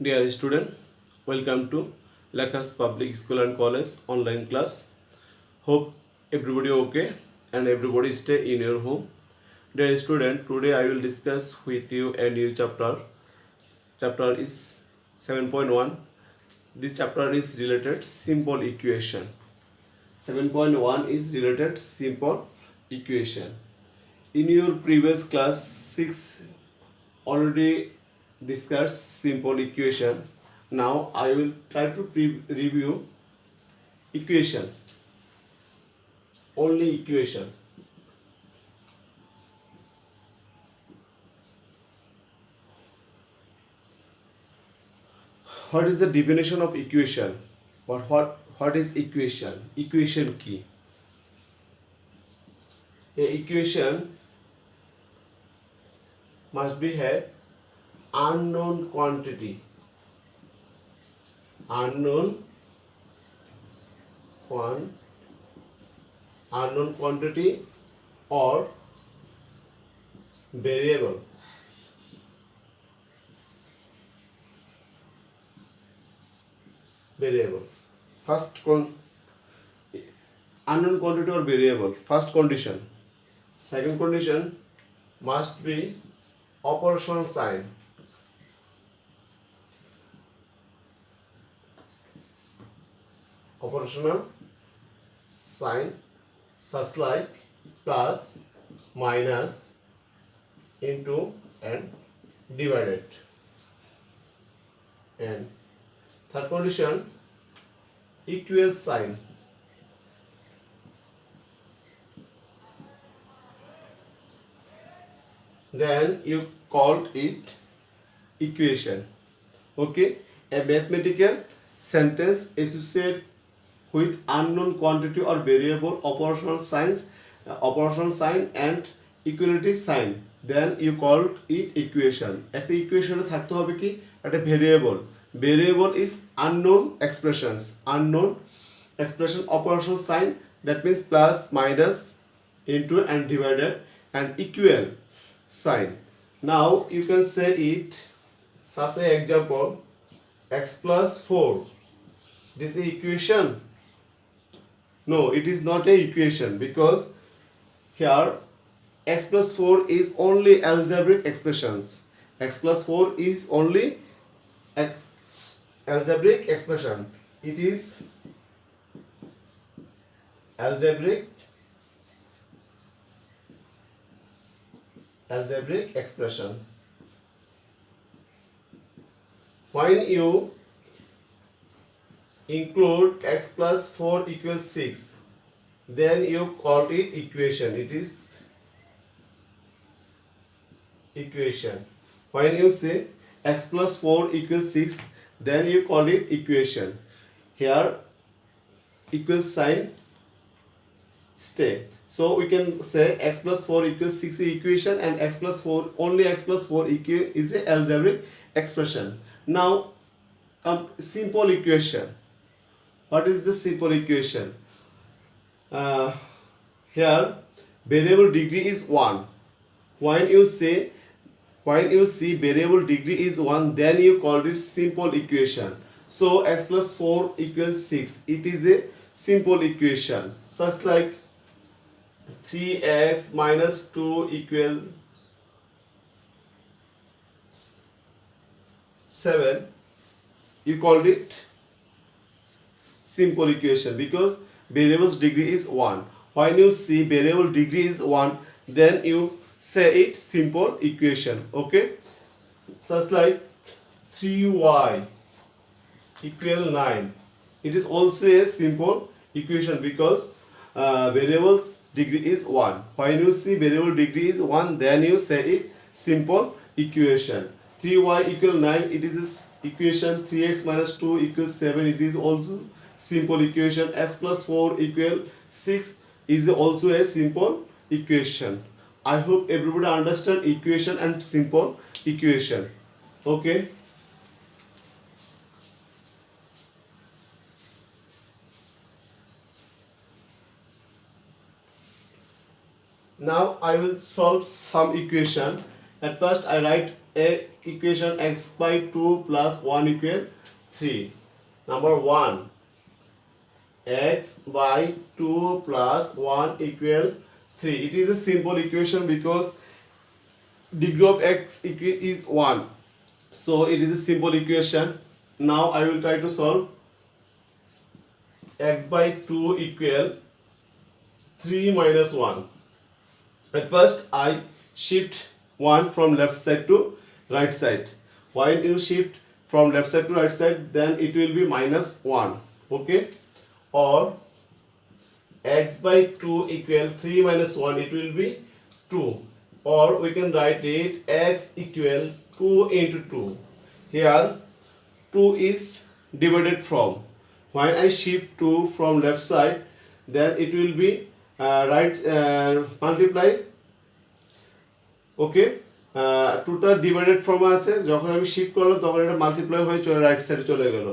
Dear student, welcome to Lakas Public School and College online class. Hope everybody okay and everybody stay in your home. Dear student, today I will discuss with you a new chapter. Chapter is 7.1. This chapter is related simple equation. 7.1 is related simple equation. In your previous class 6 already discussed simple equation. Now I will try to review equation, only equation. What is the definition of equation? What is equation? Equation key. A equation must be a unknown quantity. Unknown quantity or variable. First unknown quantity or variable. First condition. Second condition must be operational sign. Operational sign such like plus, minus, into and divided. And third condition, equal sign. Then you called it equation. Okay, a mathematical sentence associated with unknown quantity or variable operational sign and equality sign, then you called it equation. একটা ইকুয়েশনে থাকতে হবে কি একটা variable is unknown expression operational sign, that means plus, minus, into and divided, and equal sign. Now you can say it such a example, x plus 4. This is equation. No, it is not a equation because here x plus 4 is only algebraic expressions. X plus 4 is only algebraic expression. It is algebraic expression. When you include x plus 4 equals 6, then you call it equation. It is equation. When you say x plus 4 equals 6, then you call it equation. Here equal sign stay. So we can say x plus 4 equals 6 is equation, and x plus 4 only x plus 4 is a algebraic expression. Now simple equation. What is the simple equation? Here variable degree is 1. When you see variable degree is 1, then you call it simple equation. So x plus 4 equals 6. It is a simple equation. Such like 3x minus 2 equal 7. You called it simple equation because variable's degree is 1. When you see variable degree is 1, then you say it simple equation. Okay, such like 3y equal 9. It is also a simple equation because variable's degree is 1. When you see variable degree is 1, then you say it simple equation. 3y equal 9, it is equation. 3x minus 2 equals 7, it is also simple equation. X plus 4 equal 6 is also a simple equation. I hope everybody understand equation and simple equation. Okay. Now I will solve some equation. At first I write equation x by 2 plus 1 equal 3. Number 1, x by 2 plus 1 equal 3. It is a simple equation because degree of x is 1. So it is a simple equation. Now I will try to solve. X by 2 equal 3 minus 1. At first I shift 1 from left side to right side. When you shift from left side to right side, then it will be minus 1. Okay, or x by 2 equal 3 minus 1, it will be 2, or we can write it x equal 2 into 2. Here 2 is divided from. When I shift 2 from left side, then it will be multiply. ওকে, টুটা divided form আছে, যখন আমি shift করলাম তখন এটা multiply হয়ে চলে right সাইডে চলে গেল।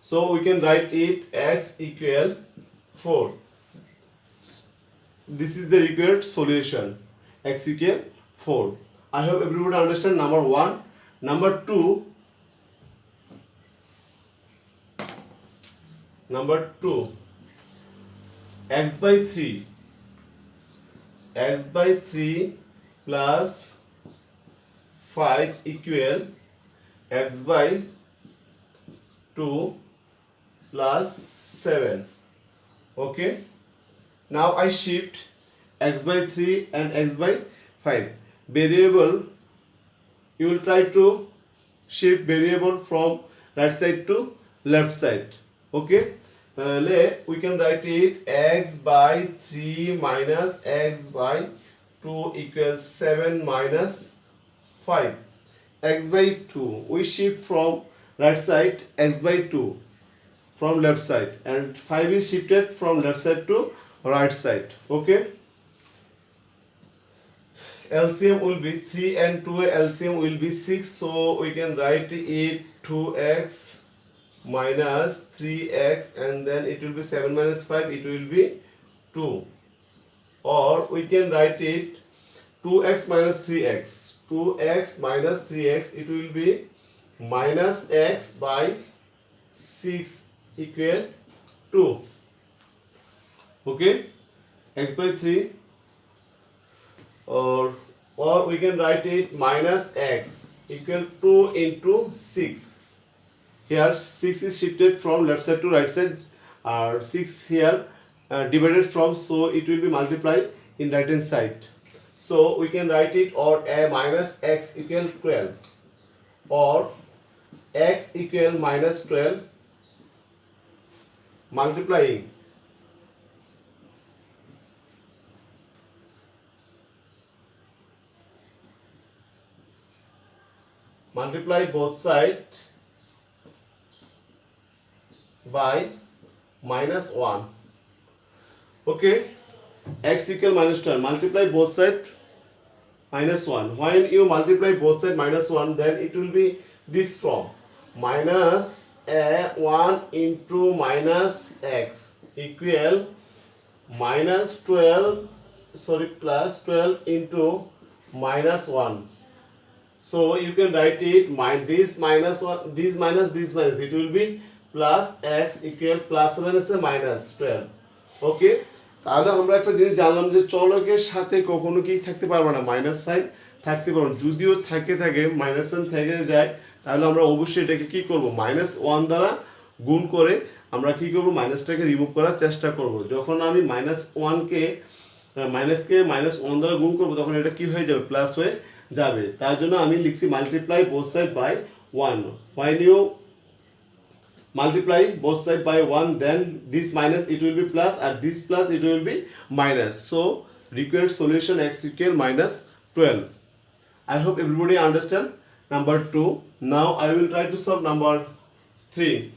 So we can write it x equal 4. This is the required solution, x equal 4. I hope everybody understand number 1. Number 2, x by 3, x by 3 plus 5 equal x by 2 plus 7. Okay, now I shift x by 3 and x by 5. Variable, you will try to shift variable from right side to left side. Okay, we can write it x by 3 minus x by 2 equals 7 minus 5. X by 2, we shift from right side x by 2 from left side, and 5 is shifted from left side to right side. Okay, LCM will be 3 and 2, LCM will be 6, so we can write it 2x minus 3x, and then it will be 7 minus 5, it will be 2. Or we can write it 2x minus 3x. 2x minus 3x, it will be minus x by 6 equal 2. Okay, x by 3, or we can write it minus x equal 2 into 6. Here 6 is shifted from left side to right side, 6 here divided from, so it will be multiplied in right hand side. So we can write it, or a minus x equal 12, or x equal minus 12 multiplying both sides by minus 1. Okay, x equal minus 12, multiply both sides minus 1. When you multiply both sides minus 1, then it will be this form, minus 1 into minus x equal minus 12, plus 12 into minus 1. So you can write it this minus 1, this minus, it will be plus x equal plus minus minus 12. Okay, তাহলে আমরা একটা জিনিস জানলাম যে চলকের সাথে কখনো কি থাকতে পারবে না, মাইনাস সাইন থাকতে পারবে, যদিও থাকে মাইনাস সাইন থেকে যায়, তাহলে আমরা অবশ্যই এটাকে কি করব, মাইনাস 1 দ্বারা গুণ করে আমরা কি করব, মাইনাসটাকে রিমুভ করার চেষ্টা করব। যখন আমি মাইনাসকে মাইনাস 1 দ্বারা গুণ করব, তখন এটা কি হয়ে যাবে, প্লাস হয়ে যাবে। তার জন্য আমি লিখছি multiply both side by 1. When you multiply both side by 1, then this minus it will be plus, and this plus it will be minus. So required solution x equal minus 12. I hope everybody understand number 2. Now I will try to solve number 3.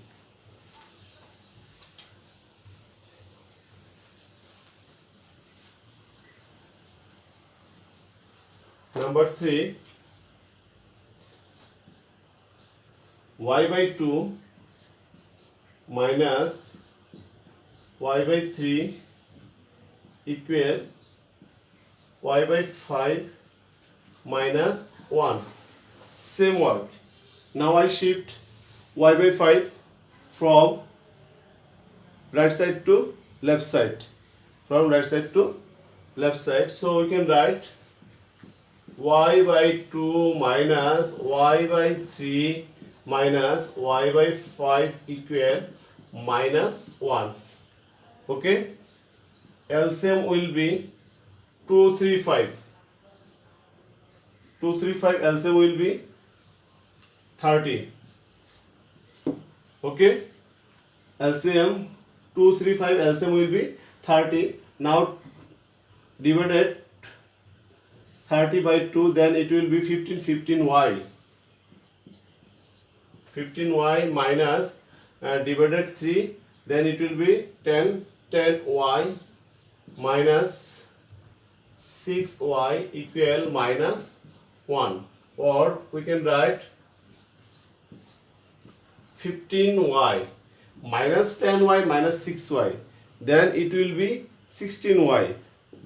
Number 3, y by 2 minus y by 3 equal y by 5 minus 1. same work. Now I shift y by 5 from right side to left side. From right side to left side. So we can write y by 2 minus y by 3 minus y by 5 equal minus 1. Okay. LCM will be 2, 3, 5. 2, 3, 5 LCM will be 30. Okay. LCM 2, 3, 5 LCM will be 30. Now divided 30 by 2, then it will be 15, 15y. 15y minus divided 3, then it will be 10, 10y minus 6y equal minus 1. Or we can write 15y minus 10y minus 6y, then it will be 16y,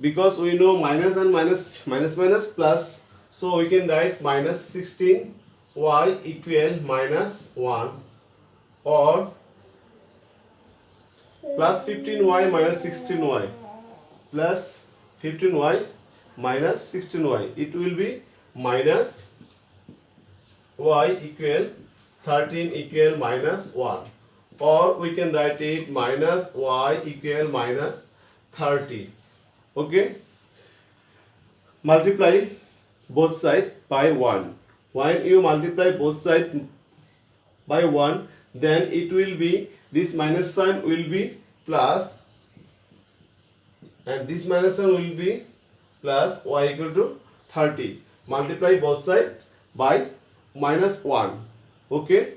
because we know minus and minus plus, so we can write minus 16y equal minus 1, or plus 15y minus 16y, plus 15y minus 16y, it will be minus y equal 13 equal minus 1, or we can write it minus y equal minus 30. Okay. Multiply both sides by 1. When you multiply both sides by 1, then it will be, this minus sign will be plus, and this minus sign will be plus y equal to 30. Multiply both sides by minus 1. Okay.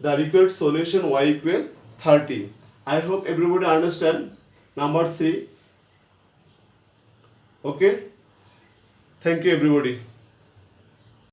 The required solution y equal 30. I hope everybody understand number 3. Okay. Thank you everybody.